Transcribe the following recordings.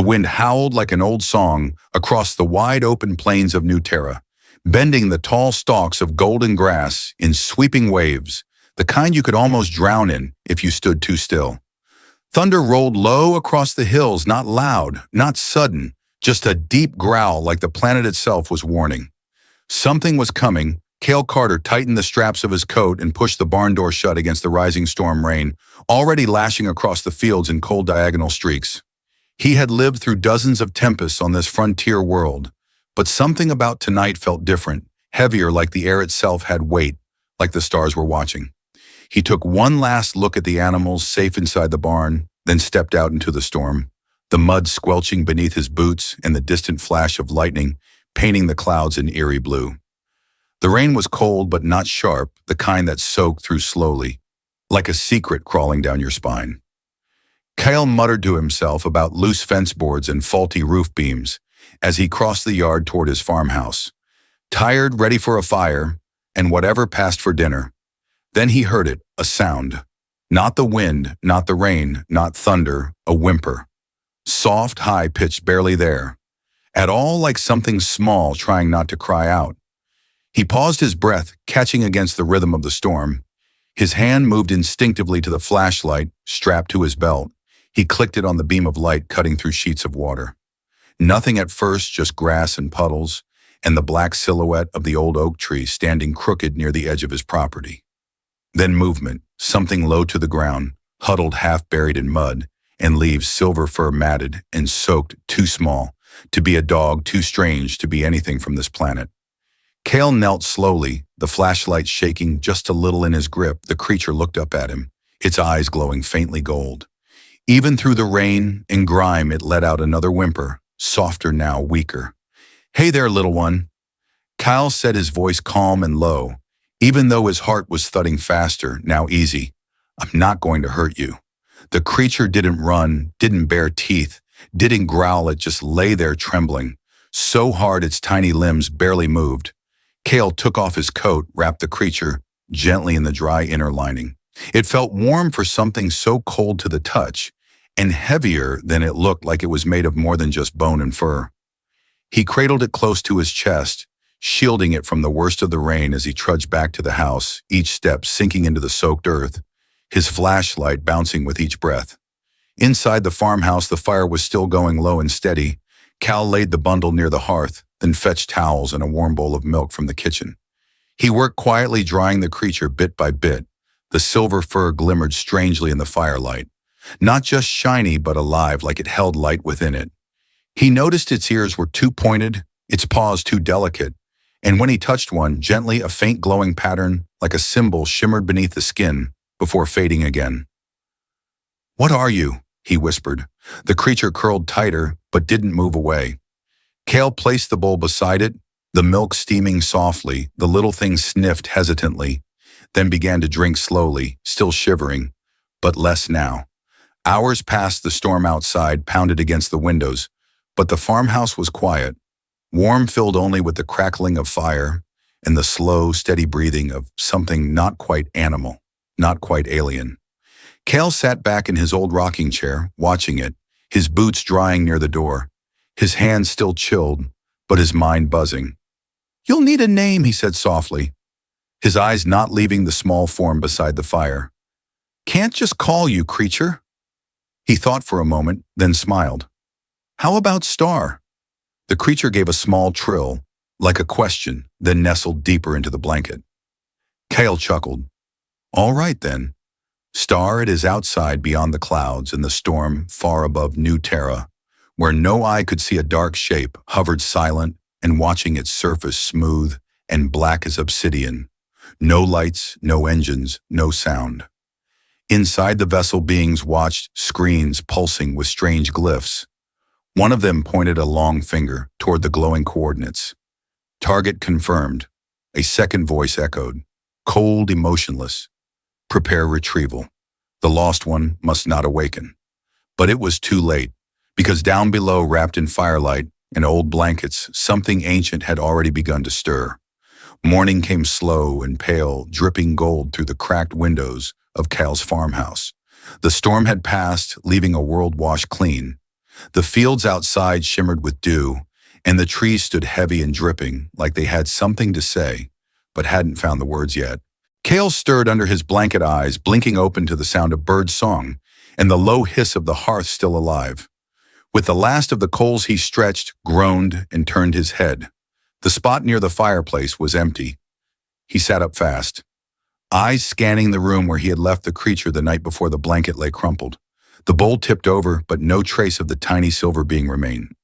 The wind howled like an old song across the wide open plains of New Terra, bending the tall stalks of golden grass in sweeping waves, the kind you could almost drown in if you stood too still. Thunder rolled low across the hills, not loud, not sudden, just a deep growl like the planet itself was warning. Something was coming. Cale Carter tightened the straps of his coat and pushed the barn door shut against the rising storm rain, already lashing across the fields in cold diagonal streaks. He had lived through dozens of tempests on this frontier world, but something about tonight felt different, heavier, like the air itself had weight, like the stars were watching. He took one last look at the animals safe inside the barn, then stepped out into the storm, the mud squelching beneath his boots and the distant flash of lightning painting the clouds in eerie blue. The rain was cold but not sharp, the kind that soaked through slowly, like a secret crawling down your spine. Cale muttered to himself about loose fence boards and faulty roof beams as he crossed the yard toward his farmhouse, tired, ready for a fire, and whatever passed for dinner. Then he heard it, a sound. Not the wind, not the rain, not thunder, a whimper. Soft, high-pitched, barely there. At all like something small trying not to cry out. He paused, his breath catching against the rhythm of the storm. His hand moved instinctively to the flashlight strapped to his belt. He clicked it on the beam of light cutting through sheets of water. Nothing at first, just grass and puddles, and the black silhouette of the old oak tree standing crooked near the edge of his property. Then movement, something low to the ground, huddled half buried in mud, and leaves silver fur matted and soaked, too small to be a dog, too strange to be anything from this planet. Cale knelt slowly, the flashlight shaking just a little in his grip. The creature looked up at him, its eyes glowing faintly gold. Even through the rain and grime, it let out another whimper, softer now, weaker. "Hey there, little one." Cale said, his voice calm and low, even though his heart was thudding faster, now easy. "I'm not going to hurt you." The creature didn't run, didn't bare teeth, didn't growl. It just lay there trembling, so hard its tiny limbs barely moved. Cale took off his coat, wrapped the creature gently in the dry inner lining. It felt warm for something so cold to the touch, and heavier than it looked, like it was made of more than just bone and fur. He cradled it close to his chest, shielding it from the worst of the rain as he trudged back to the house, each step sinking into the soaked earth, his flashlight bouncing with each breath. Inside the farmhouse, the fire was still going low and steady. Cale laid the bundle near the hearth, then fetched towels and a warm bowl of milk from the kitchen. He worked quietly, drying the creature bit by bit. The silver fur glimmered strangely in the firelight, not just shiny but alive, like it held light within it. He noticed its ears were too pointed, its paws too delicate, and when he touched one, gently, a faint glowing pattern, like a symbol, shimmered beneath the skin before fading again. "What are you?" he whispered. The creature curled tighter but didn't move away. Cale placed the bowl beside it, the milk steaming softly. The little thing sniffed hesitantly, then began to drink slowly, still shivering, but less now. Hours passed. The storm outside pounded against the windows, but the farmhouse was quiet, warm, filled only with the crackling of fire and the slow, steady breathing of something not quite animal, not quite alien. Cale sat back in his old rocking chair, watching it, his boots drying near the door, his hands still chilled, but his mind buzzing. "You'll need a name," he said softly, his eyes not leaving the small form beside the fire. "Can't just call you creature." He thought for a moment, then smiled. "How about Star?" The creature gave a small trill, like a question, then nestled deeper into the blanket. Cale chuckled. "All right then. Star it is, outside beyond the clouds and the storm, far above New Terra, where no eye could see. A dark shape hovered silent and watching its surface smooth and black as obsidian. No lights, no engines, no sound. Inside the vessel, beings watched, screens pulsing with strange glyphs. One of them pointed a long finger toward the glowing coordinates. "Target confirmed." A second voice echoed, cold, emotionless. "Prepare retrieval. The lost one must not awaken." But it was too late, because down below, wrapped in firelight and old blankets, something ancient had already begun to stir. Morning came slow and pale, dripping gold through the cracked windows of Cale's farmhouse. The storm had passed, leaving a world washed clean. The fields outside shimmered with dew, and the trees stood heavy and dripping, like they had something to say, but hadn't found the words yet. Kale stirred under his blanket eyes, blinking open to the sound of bird song, and the low hiss of the hearth still alive. With the last of the coals he stretched, groaned, and turned his head. The spot near the fireplace was empty. He sat up fast, eyes scanning the room where he had left the creature the night before the blanket lay crumpled. The bowl tipped over, but no trace of the tiny silver being remained.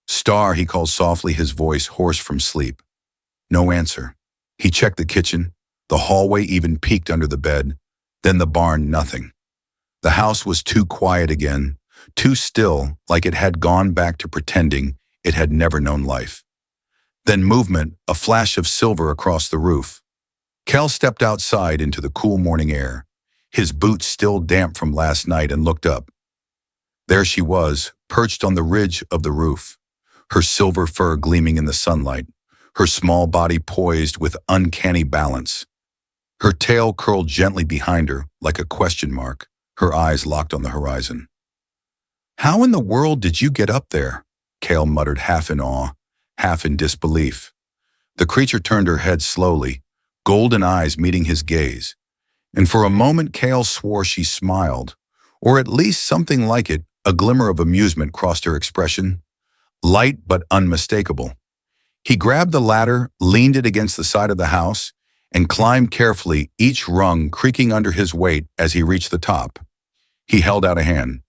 "Star," he called softly, his voice hoarse from sleep. No answer. He checked the kitchen, the hallway, even peeked under the bed. Then the barn, nothing. The house was too quiet again, too still, like it had gone back to pretending it had never known life. Then movement, a flash of silver across the roof. Cal stepped outside into the cool morning air, his boots still damp from last night, and looked up. There she was, perched on the ridge of the roof, her silver fur gleaming in the sunlight, her small body poised with uncanny balance. Her tail curled gently behind her, like a question mark, her eyes locked on the horizon. "How in the world did you get up there?" Kale muttered, half in awe, half in disbelief. The creature turned her head slowly, golden eyes meeting his gaze. And for a moment Kale swore she smiled, or at least something like it. A glimmer of amusement crossed her expression, light but unmistakable. He grabbed the ladder, leaned it against the side of the house, and climbed carefully, each rung creaking under his weight as he reached the top. He held out a hand.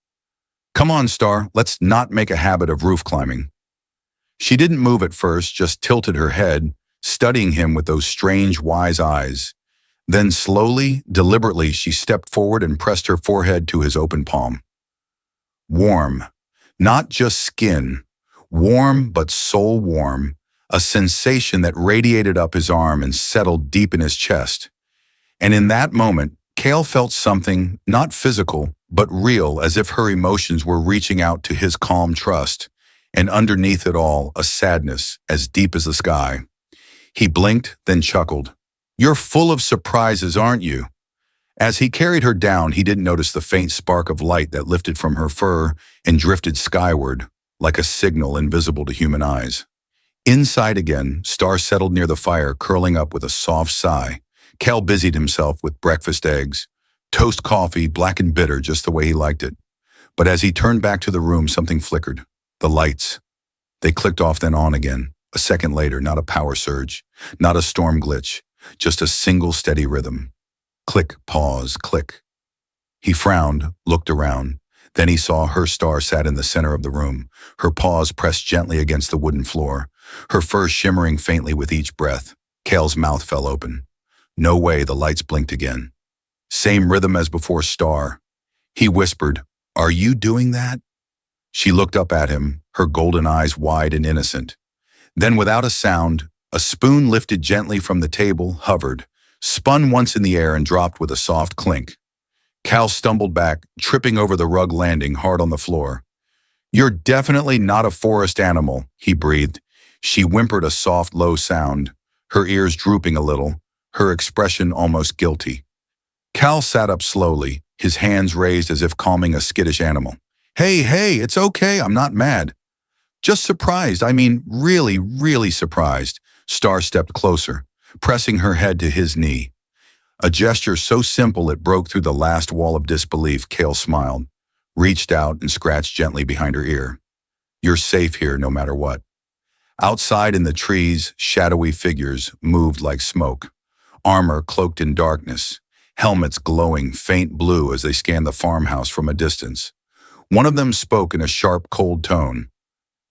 "Come on, Star, let's not make a habit of roof climbing." She didn't move at first, just tilted her head, studying him with those strange, wise eyes. Then slowly, deliberately, she stepped forward and pressed her forehead to his open palm. Warm, not just skin, warm but soul warm, a sensation that radiated up his arm and settled deep in his chest. And in that moment, Kale felt something, not physical, but real, as if her emotions were reaching out to his calm trust, and underneath it all, a sadness as deep as the sky. He blinked, then chuckled. "You're full of surprises, aren't you?" As he carried her down, he didn't notice the faint spark of light that lifted from her fur and drifted skyward, like a signal invisible to human eyes. Inside again, Star settled near the fire, curling up with a soft sigh. Cal busied himself with breakfast eggs, toast coffee, black and bitter, just the way he liked it. But as he turned back to the room, something flickered. The lights. They clicked off, then on again. A second later, not a power surge, not a storm glitch, just a single steady rhythm. Click, pause, click. He frowned, looked around. Then he saw her. Star sat in the center of the room, her paws pressed gently against the wooden floor, her fur shimmering faintly with each breath. Kale's mouth fell open. No way. The lights blinked again. Same rhythm as before. Star. He whispered, "Are you doing that?" She looked up at him, her golden eyes wide and innocent. Then without a sound, a spoon lifted gently from the table, hovered, spun once in the air and dropped with a soft clink. Cal stumbled back, tripping over the rug, landing hard on the floor. "You're definitely not a forest animal," he breathed. She whimpered a soft, low sound, her ears drooping a little, her expression almost guilty. Cal sat up slowly, his hands raised as if calming a skittish animal. Hey, it's okay, I'm not mad. Just surprised, I mean really, really surprised." Star stepped closer, pressing her head to his knee. A gesture so simple it broke through the last wall of disbelief. Kale smiled, reached out and scratched gently behind her ear. "You're safe here no matter what." Outside in the trees, shadowy figures moved like smoke, armor cloaked in darkness, helmets glowing faint blue as they scanned the farmhouse from a distance. One of them spoke in a sharp, cold tone.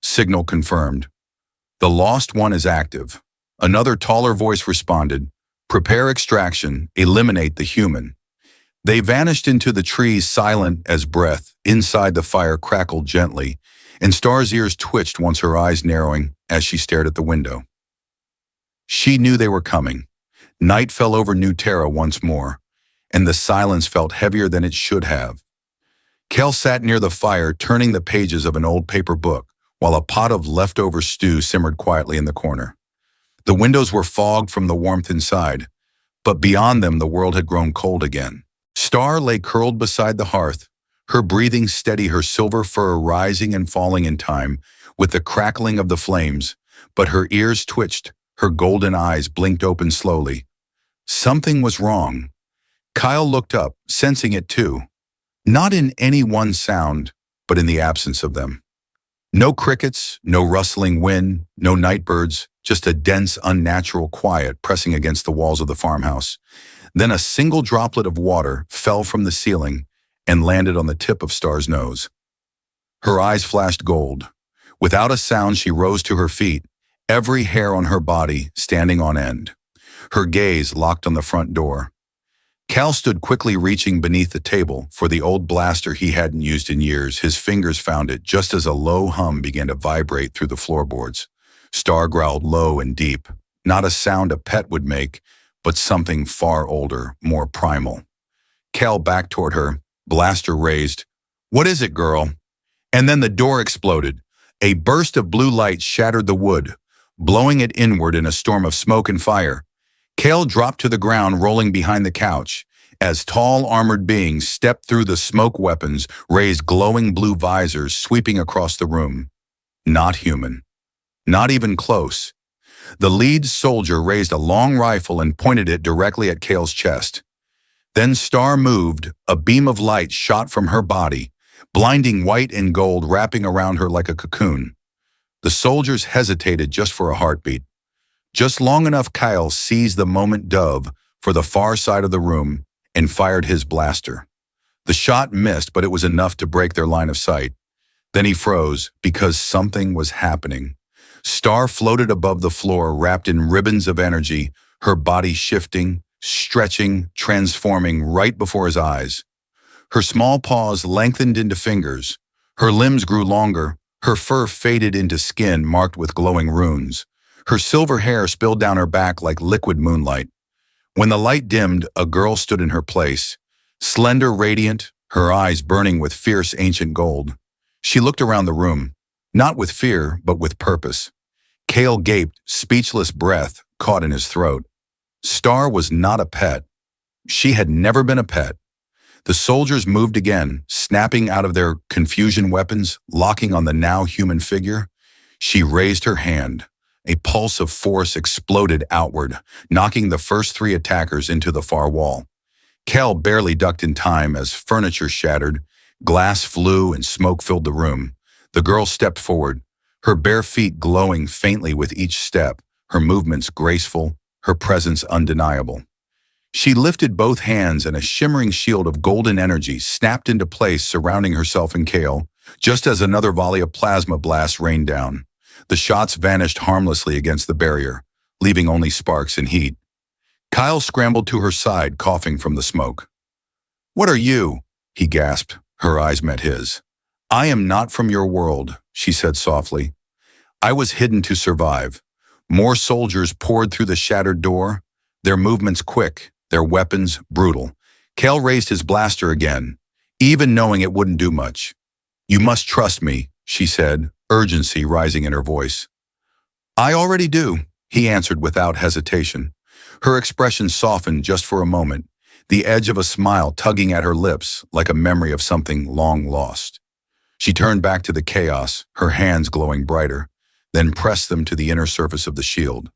"Signal confirmed. The lost one is active." Another taller voice responded, "Prepare extraction, eliminate the human." They vanished into the trees, silent as breath. Inside, the fire crackled gently, and Star's ears twitched once, her eyes narrowing as she stared at the window. She knew they were coming. Night fell over New Terra once more, and the silence felt heavier than it should have. Kel sat near the fire, turning the pages of an old paper book, while a pot of leftover stew simmered quietly in the corner. The windows were fogged from the warmth inside, but beyond them the world had grown cold again. Star lay curled beside the hearth, her breathing steady, her silver fur rising and falling in time with the crackling of the flames, but her ears twitched, her golden eyes blinked open slowly. Something was wrong. Kyle looked up, sensing it too. Not in any one sound, but in the absence of them. No crickets, no rustling wind, no nightbirds, just a dense, unnatural quiet pressing against the walls of the farmhouse. Then a single droplet of water fell from the ceiling and landed on the tip of Star's nose. Her eyes flashed gold. Without a sound, she rose to her feet, every hair on her body standing on end. Her gaze locked on the front door. Cal stood quickly, reaching beneath the table for the old blaster he hadn't used in years. His fingers found it just as a low hum began to vibrate through the floorboards. Star growled low and deep, not a sound a pet would make, but something far older, more primal. Cal backed toward her, blaster raised. "What is it, girl?" And then the door exploded. A burst of blue light shattered the wood, blowing it inward in a storm of smoke and fire. Cal dropped to the ground, rolling behind the couch, as tall armored beings stepped through the smoke. Weapons raised glowing blue visors sweeping across the room. Not human. Not even close. The lead soldier raised a long rifle and pointed it directly at Cal's chest. Then Star moved, a beam of light shot from her body, blinding white and gold wrapping around her like a cocoon. The soldiers hesitated just for a heartbeat. Just long enough, Kyle seized the moment dove for the far side of the room and fired his blaster. The shot missed, but it was enough to break their line of sight. Then he froze because something was happening. Star floated above the floor, wrapped in ribbons of energy, her body shifting, stretching, transforming right before his eyes. Her small paws lengthened into fingers. Her limbs grew longer. Her fur faded into skin marked with glowing runes. Her silver hair spilled down her back like liquid moonlight. When the light dimmed, a girl stood in her place, slender, radiant, her eyes burning with fierce ancient gold. She looked around the room, not with fear, but with purpose. Cale gaped, speechless, breath caught in his throat. Star was not a pet. She had never been a pet. The soldiers moved again, snapping out of their confusion weapons, locking on the now human figure. She raised her hand. A pulse of force exploded outward, knocking the first three attackers into the far wall. Cal barely ducked in time as furniture shattered, glass flew, and smoke filled the room. The girl stepped forward, her bare feet glowing faintly with each step, her movements graceful, her presence undeniable. She lifted both hands and a shimmering shield of golden energy snapped into place surrounding herself and Cal, just as another volley of plasma blasts rained down. The shots vanished harmlessly against the barrier, leaving only sparks and heat. Kyle scrambled to her side, coughing from the smoke. "What are you?" he gasped. Her eyes met his. "I am not from your world," she said softly. "I was hidden to survive." More soldiers poured through the shattered door, their movements quick, their weapons brutal. Cal raised his blaster again, even knowing it wouldn't do much. "You must trust me," she said, urgency rising in her voice. "I already do," he answered without hesitation. Her expression softened just for a moment, the edge of a smile tugging at her lips like a memory of something long lost. She turned back to the chaos, her hands glowing brighter, then pressed them to the inner surface of the shield.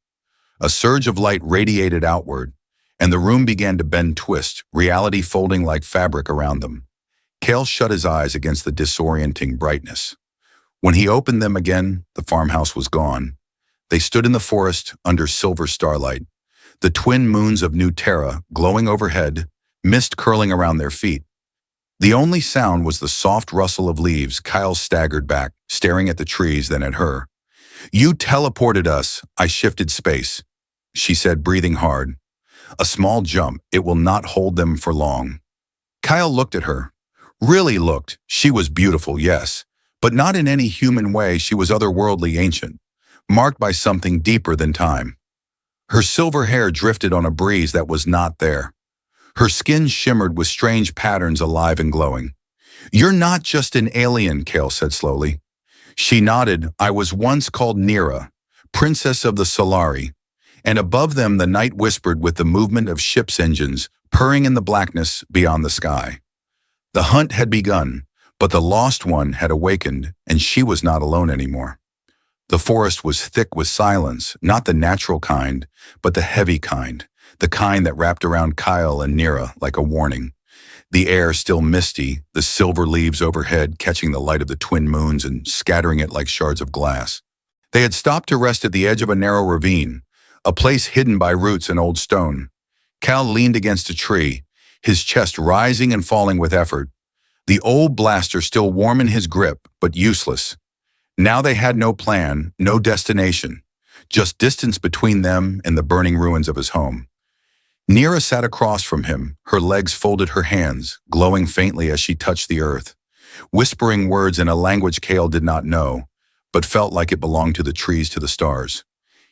A surge of light radiated outward, and the room began to bend, twist, reality folding like fabric around them. Cale shut his eyes against the disorienting brightness. When he opened them again, the farmhouse was gone. They stood in the forest under silver starlight, the twin moons of New Terra glowing overhead, mist curling around their feet. The only sound was the soft rustle of leaves. Kyle staggered back, staring at the trees, then at her. "You teleported us." "I shifted space," she said, breathing hard. "A small jump. It will not hold them for long." Kyle looked at her. Really looked. She was beautiful, yes, but not in any human way. She was otherworldly, ancient, marked by something deeper than time. Her silver hair drifted on a breeze that was not there. Her skin shimmered with strange patterns, alive and glowing. "You're not just an alien," Cale said slowly. She nodded. "I was once called Nira, princess of the Solari," and above them the night whispered with the movement of ships' engines, purring in the blackness beyond the sky. The hunt had begun, but the lost one had awakened, and she was not alone anymore. The forest was thick with silence, not the natural kind, but the heavy kind, the kind that wrapped around Kyle and Nira like a warning. The air still misty, the silver leaves overhead catching the light of the twin moons and scattering it like shards of glass. They had stopped to rest at the edge of a narrow ravine, a place hidden by roots and old stone. Cal leaned against a tree, his chest rising and falling with effort, the old blaster still warm in his grip, but useless. Now they had no plan, no destination, just distance between them and the burning ruins of his home. Nira sat across from him, her legs folded, her hands glowing faintly as she touched the earth, whispering words in a language Cale did not know, but felt like it belonged to the trees, to the stars.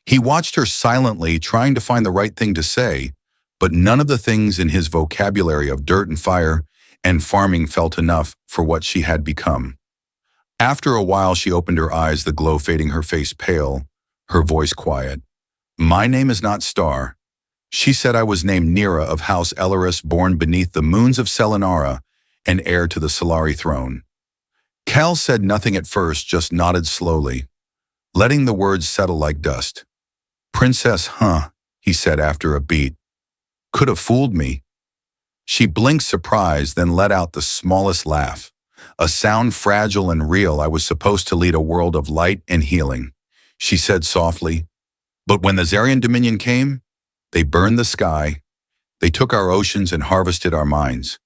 He watched her silently, trying to find the right thing to say, but none of the things in his vocabulary of dirt and fire and farming felt enough for what she had become. After a while, she opened her eyes, the glow fading, her face pale, her voice quiet. "My name is not Star." She said, "I was named Nira of House Ellerus, born beneath the moons of Selenara and heir to the Solari throne." Cal said nothing at first, just nodded slowly, letting the words settle like dust. "Princess, huh?" he said after a beat. "Could have fooled me." She blinked surprised, then let out the smallest laugh. A sound fragile and real. "I was supposed to lead a world of light and healing," she said softly. "But when the Zarian Dominion came, they burned the sky. They took our oceans and harvested our minds.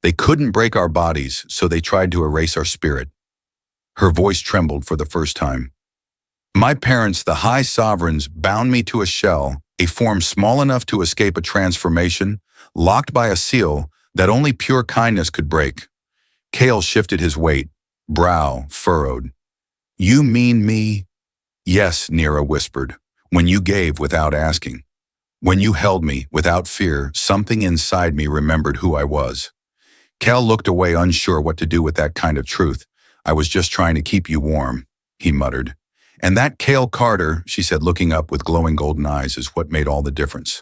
They couldn't break our bodies, so they tried to erase our spirit." Her voice trembled for the first time. "My parents, the High Sovereigns, bound me to a shell, a form small enough to escape a transformation, locked by a seal that only pure kindness could break." Cale shifted his weight, brow furrowed. "You mean me?" "Yes," Nira whispered. "When you gave without asking. When you held me without fear, something inside me remembered who I was." Cal looked away, unsure what to do with that kind of truth. "I was just trying to keep you warm," he muttered. "And that Cale Carter," she said, looking up with glowing golden eyes, "is what made all the difference."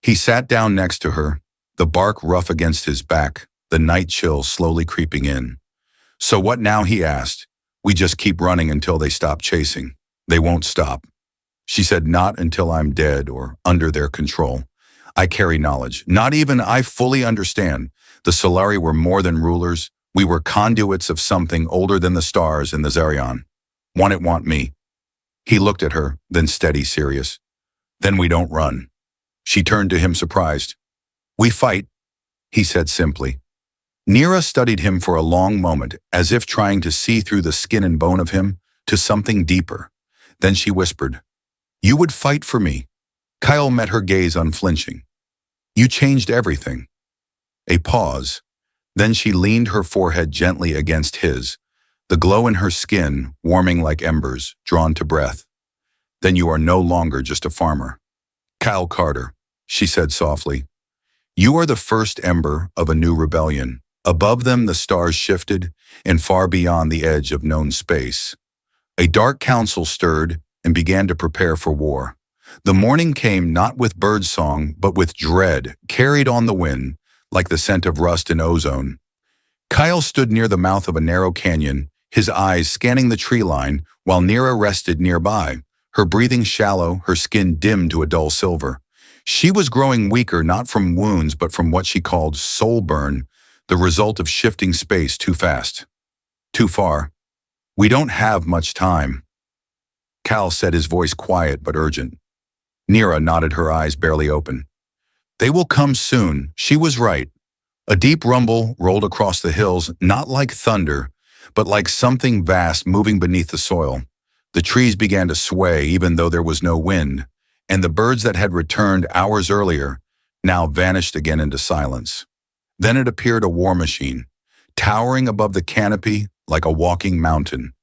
He sat down next to her, the bark rough against his back, the night chill slowly creeping in. "So what now?" he asked. "We just keep running until they stop chasing. They won't stop." She said, "Not until I'm dead or under their control. I carry knowledge. Not even I fully understand. The Solari were more than rulers. We were conduits of something older than the stars and the Zarion. Want me." He looked at her, then steady, serious. "Then we don't run." She turned to him surprised. "We fight," he said simply. Nira studied him for a long moment, as if trying to see through the skin and bone of him to something deeper. Then she whispered, "You would fight for me." Kyle met her gaze unflinching. "You changed everything." A pause. Then she leaned her forehead gently against his, the glow in her skin warming like embers, drawn to breath. "Then you are no longer just a farmer." "Kyle Carter," she said softly. "You are the first ember of a new rebellion." Above them the stars shifted, and far beyond the edge of known space, a dark council stirred and began to prepare for war. The morning came not with birdsong, but with dread, carried on the wind, like the scent of rust and ozone. Kyle stood near the mouth of a narrow canyon, his eyes scanning the tree line, while Nira rested nearby, her breathing shallow, her skin dimmed to a dull silver. She was growing weaker, not from wounds, but from what she called soul burn, the result of shifting space too fast. "Too far. We don't have much time." Cal said, his voice quiet but urgent. Nira nodded, her eyes barely open. "They will come soon." She was right. A deep rumble rolled across the hills, not like thunder, but like something vast moving beneath the soil. The trees began to sway even though there was no wind, and the birds that had returned hours earlier now vanished again into silence. Then it appeared, a war machine, towering above the canopy like a walking mountain.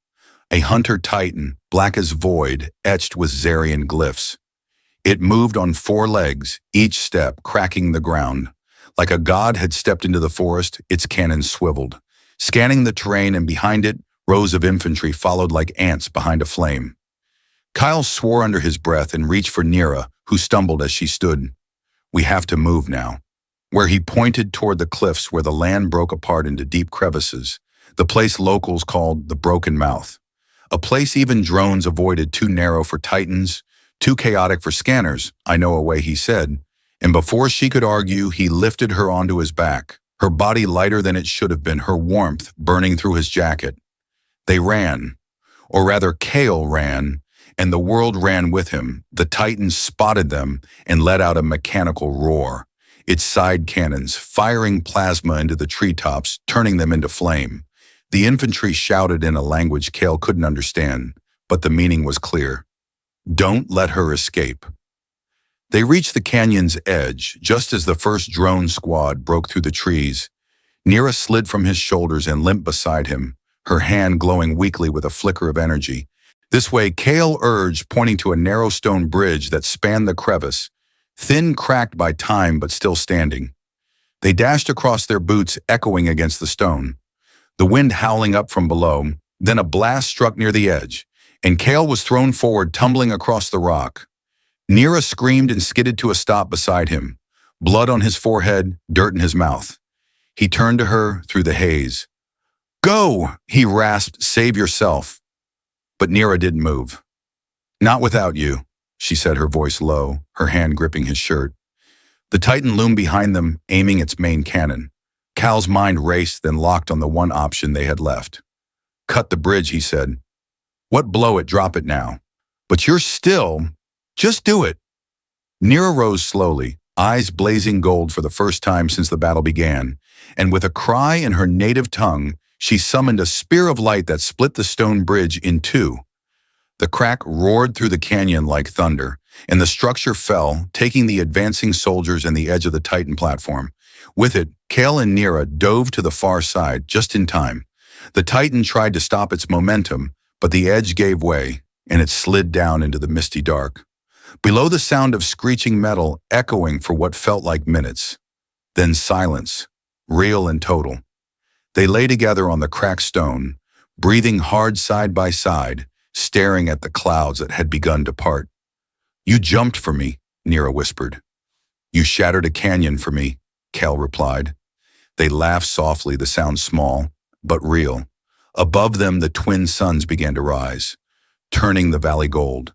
A hunter titan, black as void, etched with Zarian glyphs. It moved on 4 legs, each step cracking the ground. Like a god had stepped into the forest, its cannons swiveled, scanning the terrain, and behind it, rows of infantry followed like ants behind a flame. Kyle swore under his breath and reached for Nira, who stumbled as she stood. "We have to move now." where he pointed toward the cliffs where the land broke apart into deep crevices, the place locals called the Broken Mouth. A place even drones avoided, too narrow for Titans, too chaotic for scanners, I know a way, he said, and before she could argue, he lifted her onto his back, her body lighter than it should have been, her warmth burning through his jacket. They ran, or rather Kale ran, and the world ran with him. The Titans spotted them and let out a mechanical roar, its side cannons firing plasma into the treetops, turning them into flame. The infantry shouted in a language Kale couldn't understand, but the meaning was clear. Don't let her escape. They reached the canyon's edge just as the first drone squad broke through the trees. Nira slid from his shoulders and limped beside him, her hand glowing weakly with a flicker of energy. This way, Kale urged, pointing to a narrow stone bridge that spanned the crevice, thin, cracked by time but still standing. They dashed across, their boots echoing against the stone, the wind howling up from below. Then a blast struck near the edge, and Kale was thrown forward, tumbling across the rock. Nira screamed and skidded to a stop beside him, blood on his forehead, dirt in his mouth. He turned to her through the haze. Go, he rasped, save yourself. But Nira didn't move. Not without you, she said, her voice low, her hand gripping his shirt. The Titan loomed behind them, aiming its main cannon. Cal's mind raced, then locked on the one option they had left. Cut the bridge, he said. What, blow it, drop it now. But you're still... Just do it. Nira rose slowly, eyes blazing gold for the first time since the battle began, and with a cry in her native tongue, she summoned a spear of light that split the stone bridge in two. The crack roared through the canyon like thunder, and the structure fell, taking the advancing soldiers and the edge of the Titan platform. With it, Kale and Nira dove to the far side just in time. The Titan tried to stop its momentum, but the edge gave way, and it slid down into the misty dark. Below, the sound of screeching metal echoing for what felt like minutes. Then silence, real and total. They lay together on the cracked stone, breathing hard side by side, staring at the clouds that had begun to part. You jumped for me, Nira whispered. You shattered a canyon for me, Kale replied. They laughed softly, the sound small, but real. Above them, the twin suns began to rise, turning the valley gold.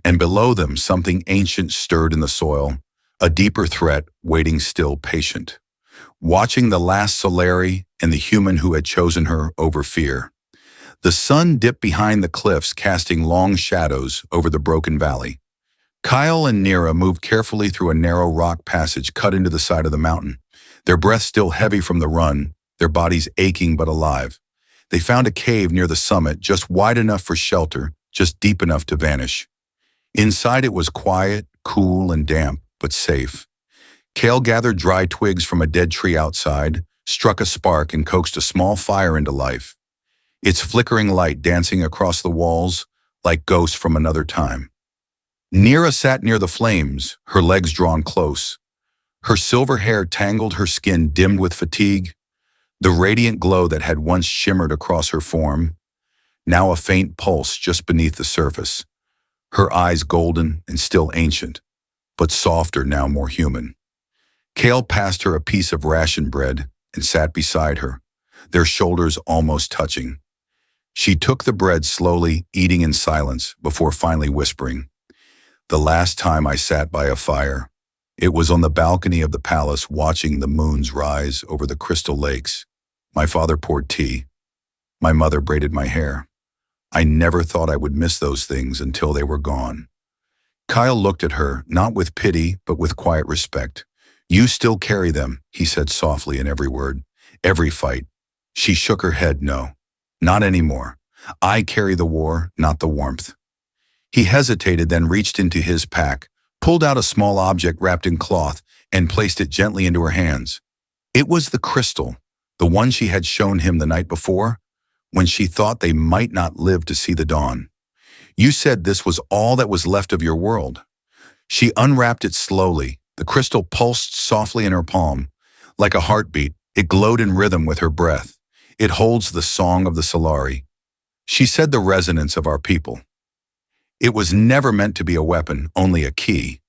And below them, something ancient stirred in the soil, a deeper threat waiting still patient, watching the last Solari and the human who had chosen her over fear. The sun dipped behind the cliffs, casting long shadows over the broken valley. Kyle and Nira moved carefully through a narrow rock passage cut into the side of the mountain, their breath still heavy from the run, their bodies aching but alive. They found a cave near the summit, just wide enough for shelter, just deep enough to vanish. Inside it was quiet, cool, and damp, but safe. Kale gathered dry twigs from a dead tree outside, struck a spark, and coaxed a small fire into life, its flickering light dancing across the walls like ghosts from another time. Nira sat near the flames, her legs drawn close. Her silver hair tangled, her skin dimmed with fatigue. The radiant glow that had once shimmered across her form, now a faint pulse just beneath the surface. Her eyes golden and still ancient, but softer, now more human. Kale passed her a piece of ration bread and sat beside her, their shoulders almost touching. She took the bread slowly, eating in silence, before finally whispering, "The last time I sat by a fire, it was on the balcony of the palace watching the moons rise over the crystal lakes. My father poured tea. My mother braided my hair. I never thought I would miss those things until they were gone." Kyle looked at her, not with pity, but with quiet respect. "You still carry them," he said softly in every word, "every fight." She shook her head, "No, not anymore. I carry the war, not the warmth." He hesitated, then reached into his pack, pulled out a small object wrapped in cloth, and placed it gently into her hands. It was the crystal, the one she had shown him the night before, when she thought they might not live to see the dawn. "You said this was all that was left of your world." She unwrapped it slowly. The crystal pulsed softly in her palm. Like a heartbeat, it glowed in rhythm with her breath. "It holds the song of the Solari." She said, "The resonance of our people." It was never meant to be a weapon, only a key.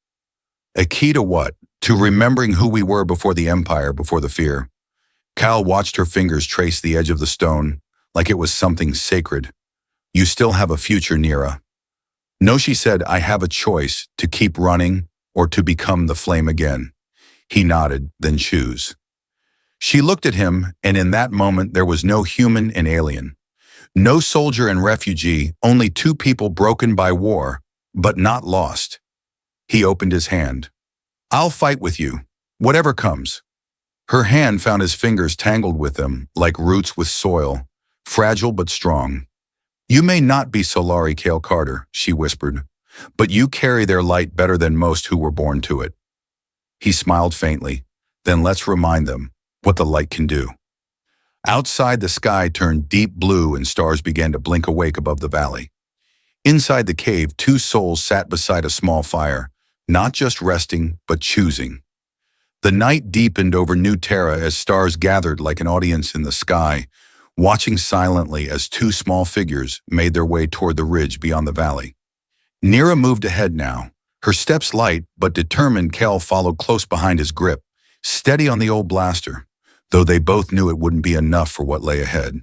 A key to what? to remembering who we were before the Empire, before the fear. Cal watched her fingers trace the edge of the stone, like it was something sacred. You still have a future, Nira. No, she said, I have a choice, to keep running or to become the flame again. He nodded, then choose. She looked at him, and in that moment there was no human and alien. No soldier and refugee, only two people broken by war, but not lost. He opened his hand. I'll fight with you, whatever comes. Her hand found his fingers tangled with them, like roots with soil, fragile but strong. You may not be Solari Kale Carter, she whispered, but you carry their light better than most who were born to it. He smiled faintly. Then let's remind them what the light can do. Outside, the sky turned deep blue and stars began to blink awake above the valley. Inside the cave, two souls sat beside a small fire, not just resting, but choosing. The night deepened over New Terra as stars gathered like an audience in the sky, watching silently as two small figures made their way toward the ridge beyond the valley. Nira moved ahead now, her steps light but determined. Kel followed close behind his grip, steady on the old blaster, though they both knew it wouldn't be enough for what lay ahead.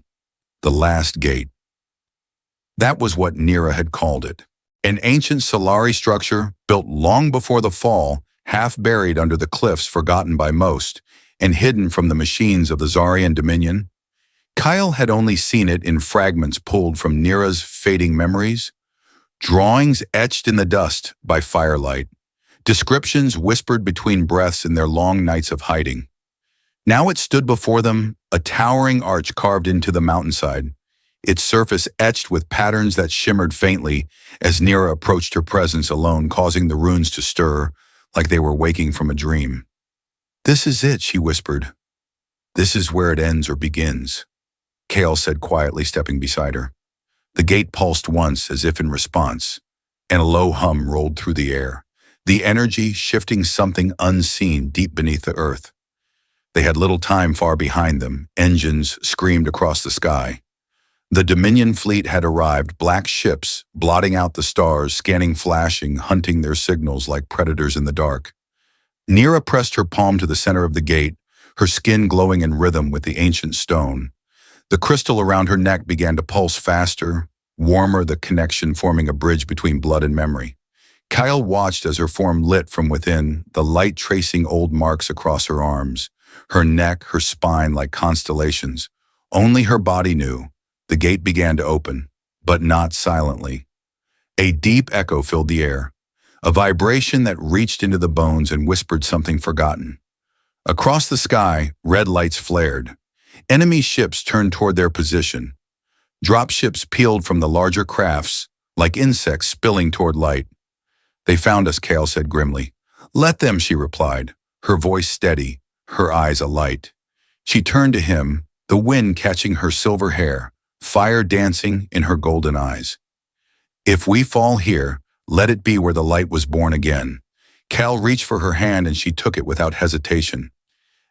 The last gate. That was what Nira had called it. An ancient Solari structure built long before the fall, half buried under the cliffs, forgotten by most, and hidden from the machines of the Zarian Dominion. Kyle had only seen it in fragments pulled from Nira's fading memories, drawings etched in the dust by firelight, descriptions whispered between breaths in their long nights of hiding. Now it stood before them, a towering arch carved into the mountainside, its surface etched with patterns that shimmered faintly as Nira approached her presence alone, causing the runes to stir like they were waking from a dream. This is it, she whispered. This is where it ends or begins, Kale said quietly, stepping beside her. The gate pulsed once as if in response, and a low hum rolled through the air, the energy shifting something unseen deep beneath the earth. They had little time far behind them. Engines screamed across the sky. The Dominion fleet had arrived, black ships blotting out the stars, scanning, flashing, hunting their signals like predators in the dark. Nira pressed her palm to the center of the gate, her skin glowing in rhythm with the ancient stone. The crystal around her neck began to pulse faster, warmer, the connection forming a bridge between blood and memory. Kyle watched as her form lit from within, the light tracing old marks across her arms, her neck, her spine like constellations. Only her body knew. The gate began to open, but not silently. A deep echo filled the air, a vibration that reached into the bones and whispered something forgotten. Across the sky, red lights flared. Enemy ships turned toward their position. Dropships peeled from the larger crafts, like insects spilling toward light. They found us, Kale said grimly. Let them, she replied, her voice steady, her eyes alight. She turned to him, the wind catching her silver hair, fire dancing in her golden eyes. If we fall here, let it be where the light was born again. Cal reached for her hand and she took it without hesitation.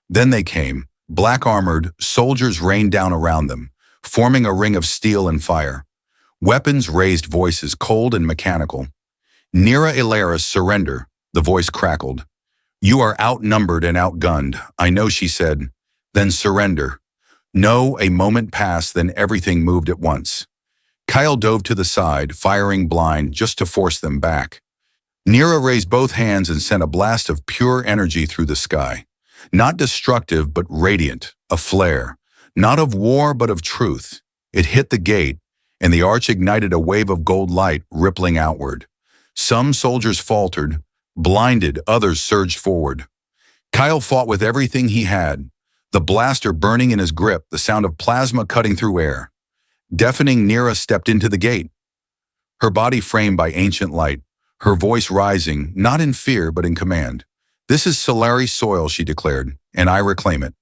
Then they came, black-armored, soldiers rained down around them, forming a ring of steel and fire. Weapons raised voices, cold and mechanical. Nira Ilaris, surrender, the voice crackled. You are outnumbered and outgunned, I know, she said. Then surrender. No, a moment passed, then everything moved at once. Kyle dove to the side, firing blind, just to force them back. Nira raised both hands and sent a blast of pure energy through the sky. Not destructive, but radiant, a flare. Not of war, but of truth. It hit the gate, and the arch ignited a wave of gold light rippling outward. Some soldiers faltered, blinded, others surged forward. Kyle fought with everything he had, the blaster burning in his grip, the sound of plasma cutting through air. Deafening, Nira stepped into the gate, her body framed by ancient light, her voice rising, not in fear but in command. This is Solari soil, she declared, and I reclaim it.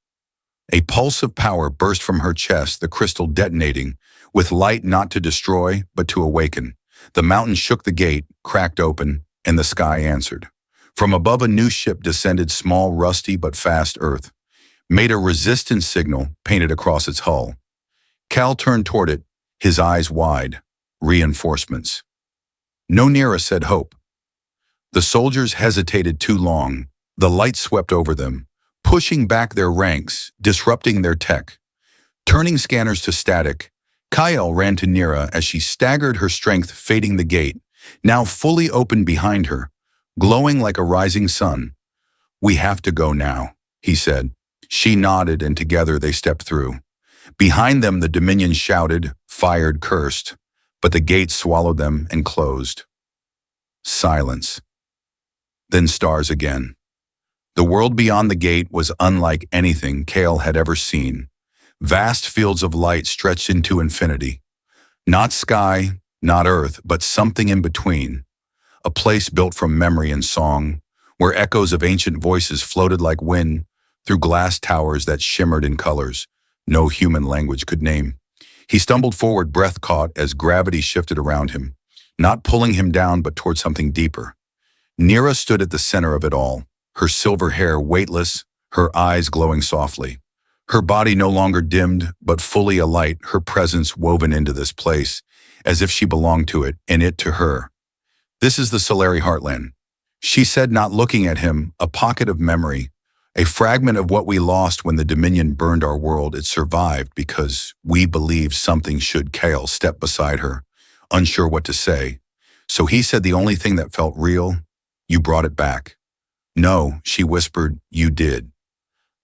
A pulse of power burst from her chest, the crystal detonating, with light not to destroy but to awaken. The mountain shook, the gate cracked open, and the sky answered. From above, a new ship descended, small, rusty but fast earth, made a resistance signal painted across its hull. Cal turned toward it, his eyes wide. Reinforcements. No, Nira said, hope. The soldiers hesitated too long. The light swept over them, pushing back their ranks, disrupting their tech. Turning scanners to static, Kyle ran to Nira as she staggered, her strength fading the gate, now fully open behind her, glowing like a rising sun. "We have to go now," he said. She nodded, and together they stepped through. Behind them the Dominion shouted, fired, cursed, but the gate swallowed them and closed. Silence. Then stars again. The world beyond the gate was unlike anything Kale had ever seen. Vast fields of light stretched into infinity. Not sky, not earth, but something in between. A place built from memory and song, where echoes of ancient voices floated like wind through glass towers that shimmered in colors no human language could name. He stumbled forward, breath caught as gravity shifted around him, not pulling him down but toward something deeper. Nira stood at the center of it all, her silver hair weightless, her eyes glowing softly. Her body no longer dimmed, but fully alight, her presence woven into this place, as if she belonged to it, and it to her. "This is the Solari Heartland," she said, not looking at him, "a pocket of memory, a fragment of what we lost when the Dominion burned our world. It survived because we believed something should." Kale stepped beside her, unsure what to say. So he said the only thing that felt real, "You brought it back." "No," she whispered, "you did."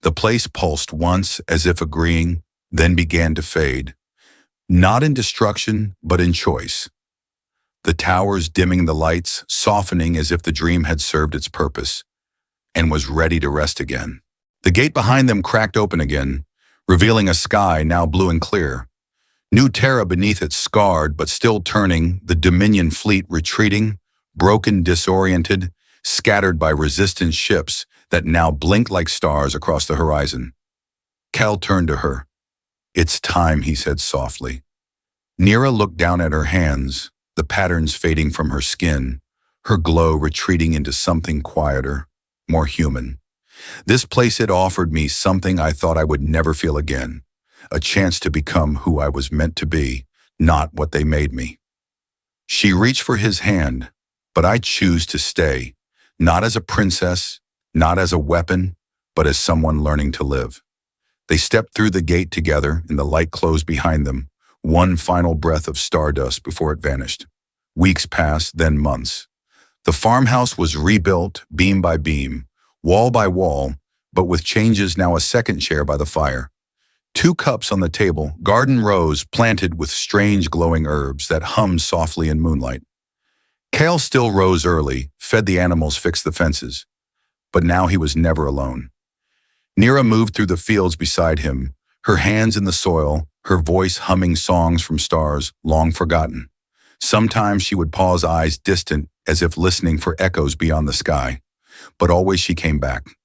The place pulsed once, as if agreeing, then began to fade. Not in destruction, but in choice. The towers dimming the lights, softening as if the dream had served its purpose and was ready to rest again. The gate behind them cracked open again, revealing a sky now blue and clear. New Terra beneath it, scarred but still turning, the Dominion fleet retreating, broken, disoriented, scattered by resistant ships that now blinked like stars across the horizon. Cal turned to her. "It's time," he said softly. Nira looked down at her hands, the patterns fading from her skin, her glow retreating into something quieter, more human. "This place had offered me something I thought I would never feel again, a chance to become who I was meant to be, not what they made me." She reached for his hand, "But I choose to stay, not as a princess, not as a weapon, but as someone learning to live." They stepped through the gate together, and the light closed behind them, one final breath of stardust before it vanished. Weeks passed, then months. The farmhouse was rebuilt, beam by beam, wall by wall, but with changes. Now a second chair by the fire. 2 cups on the table, garden rows planted with strange glowing herbs that hummed softly in moonlight. Kale still rose early, fed the animals, fixed the fences. But now he was never alone. Nira moved through the fields beside him, her hands in the soil, her voice humming songs from stars long forgotten. Sometimes she would pause, eyes distant, as if listening for echoes beyond the sky. But always she came back.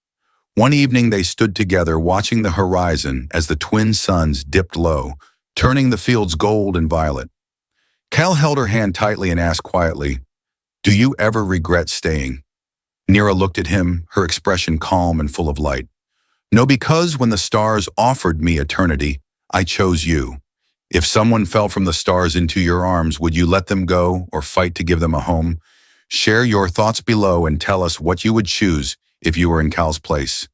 One evening they stood together, watching the horizon as the twin suns dipped low, turning the fields gold and violet. Cal held her hand tightly and asked quietly, "Do you ever regret staying?" Nira looked at him, her expression calm and full of light. "No, because when the stars offered me eternity, I chose you. If someone fell from the stars into your arms, would you let them go or fight to give them a home? Share your thoughts below and tell us what you would choose if you were in Cal's place."